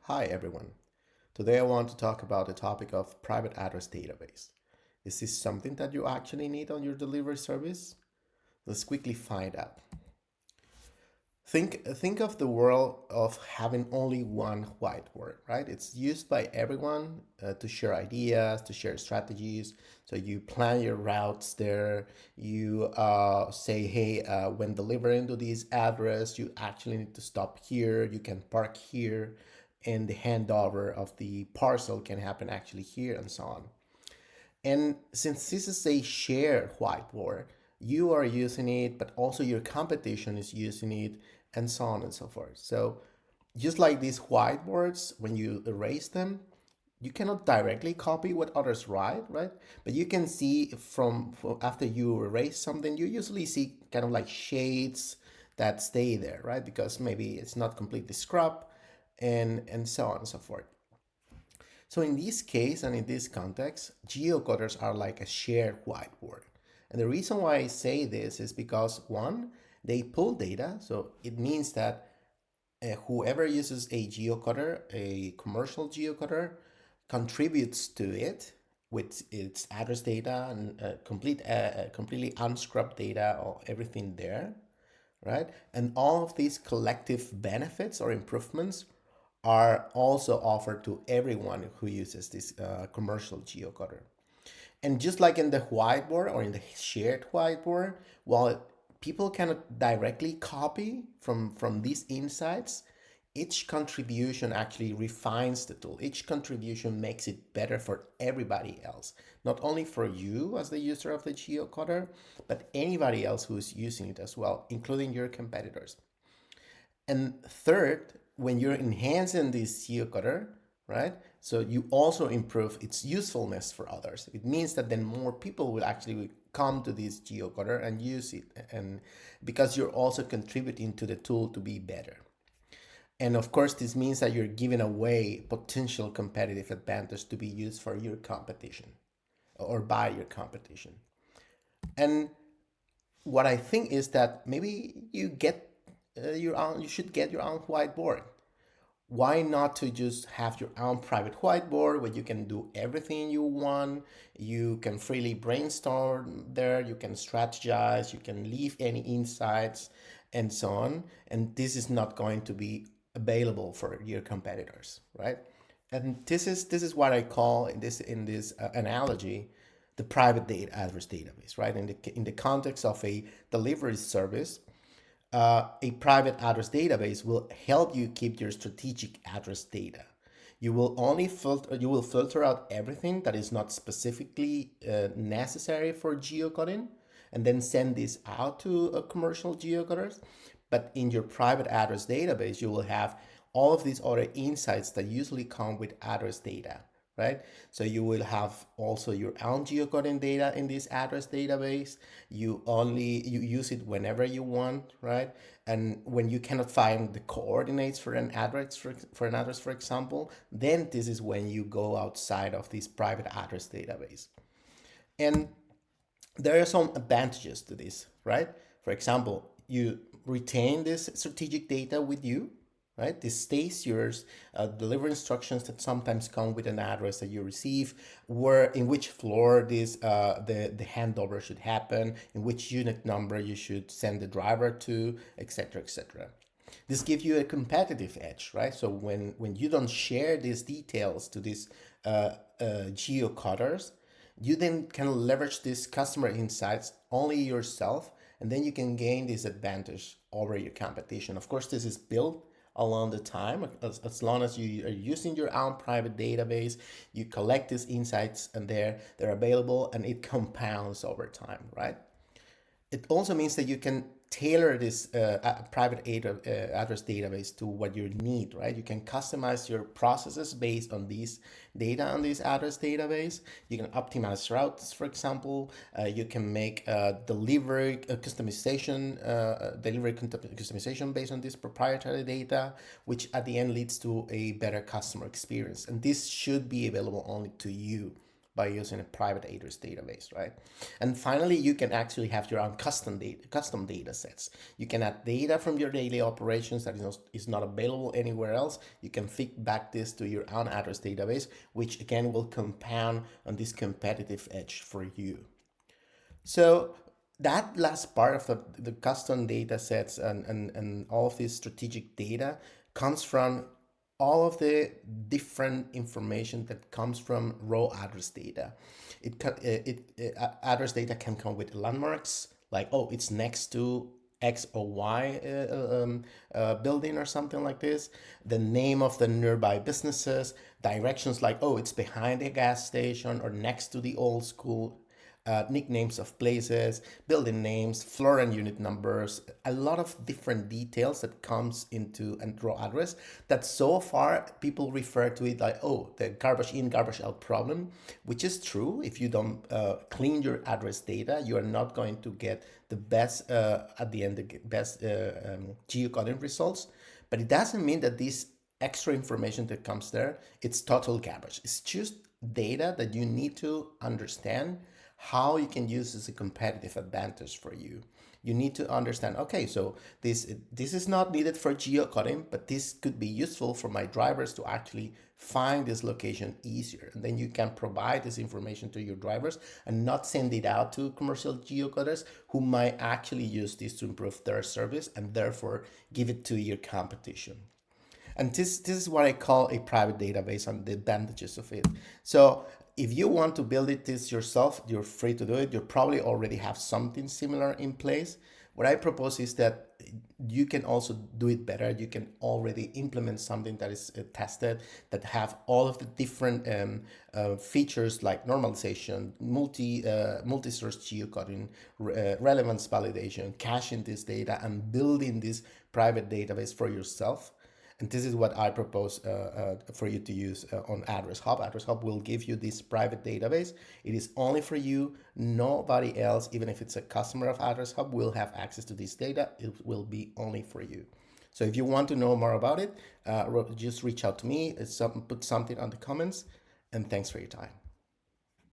Hi everyone. Today I want to talk about the topic of private address database. Is this something that you actually need on your delivery service? Let's quickly find out. Think of the world of having only one whiteboard, right? It's used by everyone to share ideas, to share strategies. So you plan your routes there. You say, hey, when delivering to this address, you actually need to stop here. You can park here, and the handover of the parcel can happen actually here, and so on. And since this is a shared whiteboard, you are using it, but also your competition is using it, and so on and so forth. So just like these whiteboards, when you erase them, you cannot directly copy what others write, right? But you can see from after you erase something, you usually see kind of like shades that stay there, right? Because maybe it's not completely scrubbed, and so on and so forth. So in this case and in this context, geocoders are like a shared whiteboard. And the reason why I say this is because one, they pull data. So it means that whoever uses a geocoder, a commercial geocoder, contributes to it with its address data and completely unscrubbed data or everything there, right? And all of these collective benefits or improvements are also offered to everyone who uses this commercial geocoder. And just like in the whiteboard or in the shared whiteboard, while people cannot directly copy from these insights, each contribution actually refines the tool. Each contribution makes it better for everybody else, not only for you as the user of the geocoder, but anybody else who's using it as well, including your competitors. And third, when you're enhancing this geocoder, right? So you also improve its usefulness for others. It means that then more people will actually come to this geocoder and use it, and because you're also contributing to the tool to be better. And of course, this means that you're giving away potential competitive advantage to be used for your competition or by your competition. And what I think is that maybe you should get your own whiteboard. Why not to just have your own private whiteboard where you can do everything you want? You can freely brainstorm there, you can strategize, you can leave any insights, and so on. And this is not going to be available for your competitors, right? And this is what I call in this analogy the private data address database, right? In the context of a delivery service, a private address database will help you keep your strategic address data. You will filter out everything that is not specifically necessary for geocoding, and then send this out to commercial geocoders. But in your private address database, you will have all of these other insights that usually come with address data, right? So you will have also your own geocoding data in this address database. You use it whenever you want, right? And when you cannot find the coordinates for an address, for example, then this is when you go outside of this private address database. And there are some advantages to this, right? For example, you retain this strategic data with you, right? This stays yours. Deliver instructions that sometimes come with an address that you receive, where in which floor the handover should happen, in which unit number you should send the driver to, etc., etc. This gives you a competitive edge, right? So when you don't share these details to these geocoders, you then can leverage these customer insights only yourself, and then you can gain this advantage over your competition. Of course, this is built along the time. As long as you are using your own private database, you collect these insights, and they're available, and it compounds over time, right? It also means that you can tailor this private address database to what you need, right? You can customize your processes based on these data on this address database. You can optimize routes, for example. You can make delivery customization based on this proprietary data, which at the end leads to a better customer experience. And this should be available only to you, by using a private address database, right? And finally, you can actually have your own custom data sets. You can add data from your daily operations that is not available anywhere else. You can feed back this to your own address database, which again will compound on this competitive edge for you. So that last part of the custom data sets and all of this strategic data comes from all of the different information that comes from raw address data. Address data can come with landmarks like, oh, it's next to X or Y building or something like this, the name of the nearby businesses, directions like, oh, it's behind a gas station or next to the old school, nicknames of places, building names, floor and unit numbers, a lot of different details that comes into a raw address that so far people refer to it like, oh, the garbage in, garbage out problem, which is true. If you don't clean your address data, you are not going to get the best, at the end, the best geocoding results. But it doesn't mean that this extra information that comes there, it's total garbage. It's just data that you need to understand how you can use as a competitive advantage for you. You need to understand, okay, so this is not needed for geocoding, but this could be useful for my drivers to actually find this location easier. And then you can provide this information to your drivers and not send it out to commercial geocoders who might actually use this to improve their service and therefore give it to your competition. And this is what I call a private database and the advantages of it. So if you want to build this yourself, you're free to do it. You probably already have something similar in place. What I propose is that you can also do it better. You can already implement something that is tested, that have all of the different features like normalization, multi-source geocoding, relevance validation, caching this data, and building this private database for yourself. And this is what I propose for you to use on Address Hub. Address Hub will give you this private database. It is only for you. Nobody else, even if it's a customer of Address Hub, will have access to this data. It will be only for you. So if you want to know more about it, just reach out to me. Put something on the comments. And thanks for your time.